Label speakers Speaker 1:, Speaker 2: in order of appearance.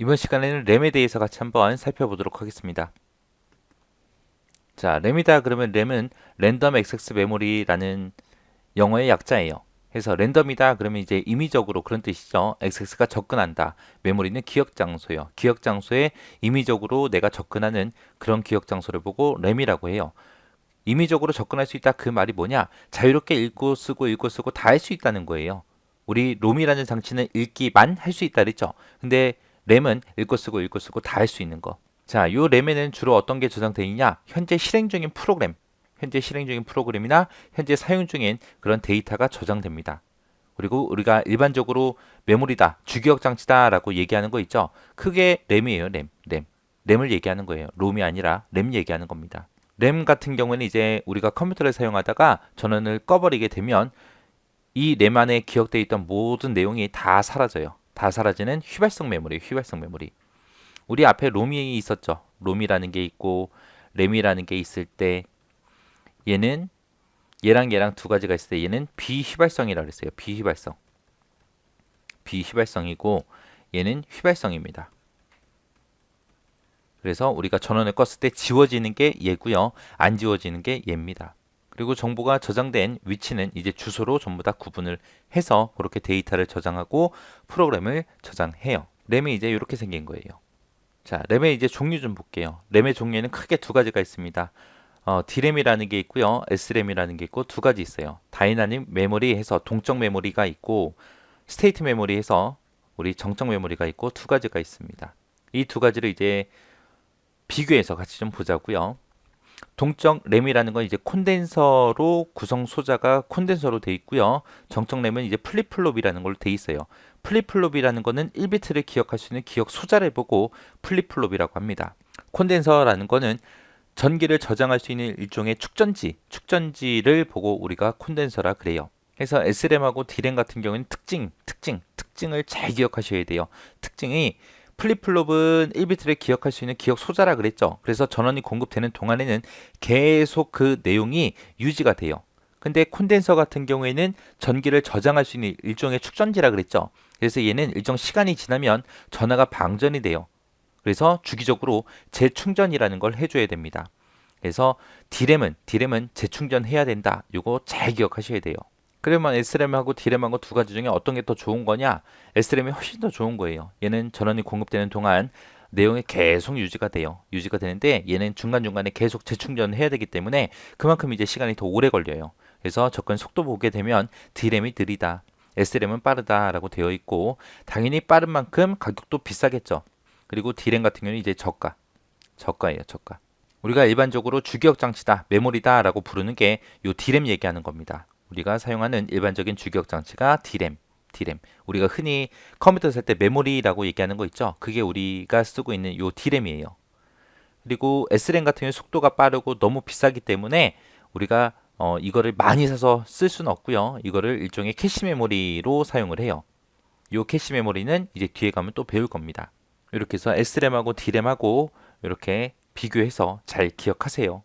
Speaker 1: 이번 시간에는 램에 대해서 같이 한번 살펴보도록 하겠습니다. 자, 램이다 그러면 램은 랜덤 액세스 메모리라는 영어의 약자예요. 그래서 랜덤이다 그러면 이제 임의적으로 그런 뜻이죠. 액세스가 접근한다. 메모리는 기억 장소예요. 기억 장소에 임의적으로 내가 접근하는 그런 기억 장소를 보고 램이라고 해요. 임의적으로 접근할 수 있다 그 말이 뭐냐? 자유롭게 읽고 쓰고 다 할 수 있다는 거예요. 우리 롬이라는 장치는 읽기만 할 수 있다 그랬죠. 근데 램은 읽고 쓰고 다 할 수 있는 거. 자, 요 램에는 주로 어떤 게 저장되어 있냐? 현재 실행 중인 프로그램, 현재 실행 중인 프로그램이나 현재 사용 중인 그런 데이터가 저장됩니다. 그리고 우리가 일반적으로 메모리다, 주기억 장치다라고 얘기하는 거 있죠? 그게 램이에요, 램. 램을 얘기하는 거예요. 롬이 아니라 램 얘기하는 겁니다. 램 같은 경우는 이제 우리가 컴퓨터를 사용하다가 전원을 꺼버리게 되면 이 램 안에 기억되어 있던 모든 내용이 다 사라져요. 다 사라지는 휘발성 메모리, 휘발성 메모리. 우리 앞에 롬이 있었죠. 롬이라는 게 있고 램이라는 게 있을 때 얘는 얘랑 두 가지가 있을 때 얘는 비휘발성이라고 그랬어요. 비휘발성. 비휘발성이고 얘는 휘발성입니다. 그래서 우리가 전원을 껐을 때 지워지는 게 얘고요. 안 지워지는 게 얘입니다. 그리고 정보가 저장된 위치는 이제 주소로 전부 다 구분을 해서 그렇게 데이터를 저장하고 프로그램을 저장해요. 램이 이제 이렇게 생긴 거예요. 자, 램의 이제 종류 좀 볼게요. 램의 종류에는 크게 두 가지가 있습니다. D램이라는 게 있고요. S램이라는 게 있고 두 가지 있어요. 다이나믹 메모리 해서 동적 메모리가 있고 스테이트 메모리 해서 우리 정적 메모리가 있고 두 가지가 있습니다. 이 두 가지를 이제 비교해서 같이 좀 보자고요. 동적 램이라는 건 이제 콘덴서로 구성 소자가 콘덴서로 돼 있고요. 정적 램은 이제 플립플롭이라는 걸로 돼 있어요. 플립플롭이라는 거는 1비트를 기억할 수 있는 기억 소자를 보고 플립플롭이라고 합니다. 콘덴서라는 거는 전기를 저장할 수 있는 일종의 축전지를 보고 우리가 콘덴서라 그래요. 그래서 S램하고 D램 같은 경우는 특징을 잘 기억하셔야 돼요. 특징이 플립플롭은 1비트를 기억할 수 있는 기억 소자라 그랬죠. 그래서 전원이 공급되는 동안에는 계속 그 내용이 유지가 돼요. 근데 콘덴서 같은 경우에는 전기를 저장할 수 있는 일종의 축전지라 그랬죠. 그래서 얘는 일정 시간이 지나면 전하가 방전이 돼요. 그래서 주기적으로 재충전이라는 걸 해줘야 됩니다. 그래서 D램은 재충전해야 된다. 이거 잘 기억하셔야 돼요. 그러면 S램하고 D램하고 두 가지 중에 어떤 게 더 좋은 거냐? S램이 훨씬 더 좋은 거예요. 얘는 전원이 공급되는 동안 내용이 계속 유지가 돼요. 유지가 되는데 얘는 중간중간에 계속 재충전해야 되기 때문에 그만큼 이제 시간이 더 오래 걸려요. 그래서 접근 속도 보게 되면 D램이 느리다. S램은 빠르다라고 되어 있고 당연히 빠른 만큼 가격도 비싸겠죠. 그리고 D램 같은 경우는 이제 저가예요, 저가. 우리가 일반적으로 주기억 장치다, 메모리다라고 부르는 게 요 D램 얘기하는 겁니다. 우리가 사용하는 일반적인 주기억 장치가 D램. 우리가 흔히 컴퓨터 살 때 메모리라고 얘기하는 거 있죠? 그게 우리가 쓰고 있는 요 D램이에요. 그리고 S램 같은 경우 속도가 빠르고 너무 비싸기 때문에 우리가 이거를 많이 사서 쓸 수는 없고요. 이거를 일종의 캐시 메모리로 사용을 해요. 요 캐시 메모리는 이제 뒤에 가면 또 배울 겁니다. 이렇게 해서 S램하고 D램하고 이렇게 비교해서 잘 기억하세요.